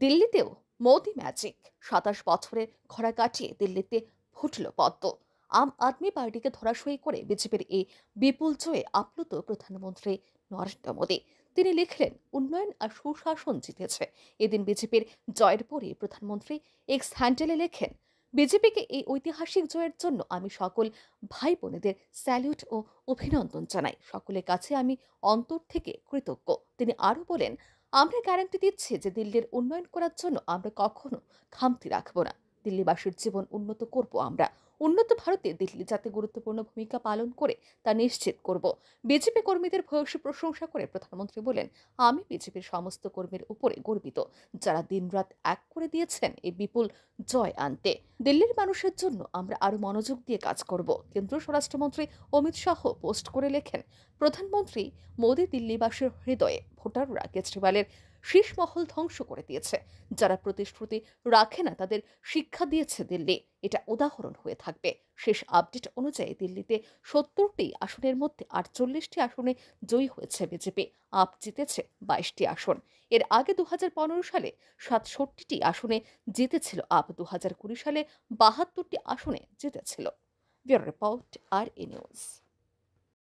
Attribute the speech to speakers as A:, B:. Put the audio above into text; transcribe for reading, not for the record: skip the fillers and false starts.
A: দিল্লিতেও Modi magic. ২৭ বছরের খরা কাটিয়ে দিল্লিতে ফুটল পদ্ম। আম আদমি পার্টিকে ধরাশয়ী করে বিজেপির এই বিপুল জয়ে আপ্লুত প্রধানমন্ত্রী নরেন্দ্র মোদী। তিনি লিখলেন, উন্নয়ন আর সুশাসন জিতেছে। এদিন বিজেপির জয়ের পরে প্রধানমন্ত্রী এক্স হ্যান্ডেলে লেখেন, বিজেপিকে এই ঐতিহাসিক জয়ের জন্য আমি সকল ভাই বোনেদের স্যালিউট ও অভিনন্দন জানাই। সকলের কাছে আমি অন্তর থেকে কৃতজ্ঞ। তিনি আরো বলেন, আমরা গ্যারান্টি দিচ্ছি যে দিল্লির উন্নয়ন করার জন্য আমরা কখনো খামতি রাখবো না। দিল্লিবাসীর জীবন উন্নত করব আমরা। উন্নত ভারতে দিল্লি যাতে গুরুত্বপূর্ণ ভূমিকা পালন করে তা নিশ্চিত করব। বিজেপি কর্মীদের ভূয়সী প্রশংসা করে প্রধানমন্ত্রী বলেন, আমি বিজেপির সমস্ত কর্মীর উপরে গর্বিত, যারা দিনরাত এক করে দিয়েছেন এই বিপুল জয় আনতে। দিল্লির মানুষের জন্য আমরা আরো মনোযোগ দিয়ে কাজ করব। কেন্দ্রীয় স্বরাষ্ট্রমন্ত্রী অমিত শাহ পোস্ট করে লেখেন, প্রধানমন্ত্রী মোদী দিল্লিবাসীর হৃদয়ে। ভোটাররা কেজরিওয়ালের শীষ মহল ধ্বংস করে দিয়েছে। যারা প্রতিশ্রুতি রাখে না তাদের শিক্ষা দিয়েছে দিল্লি। এটা উদাহরণ হয়ে থাকবে। শেষ আপডেট অনুযায়ী দিল্লিতে ৭০টি আসনের মধ্যে ৪৮টি আসনে জয়ী হয়েছে বিজেপি। আপ জিতেছে ২২টি আসন। এর আগে ২০১৫ সালে ৬৭টি আসনে জিতেছিল আপ। ২০২০ সালে ৭২টি আসনে জিতেছিল। ব্যুরো রিপোর্ট, আর নিউজ।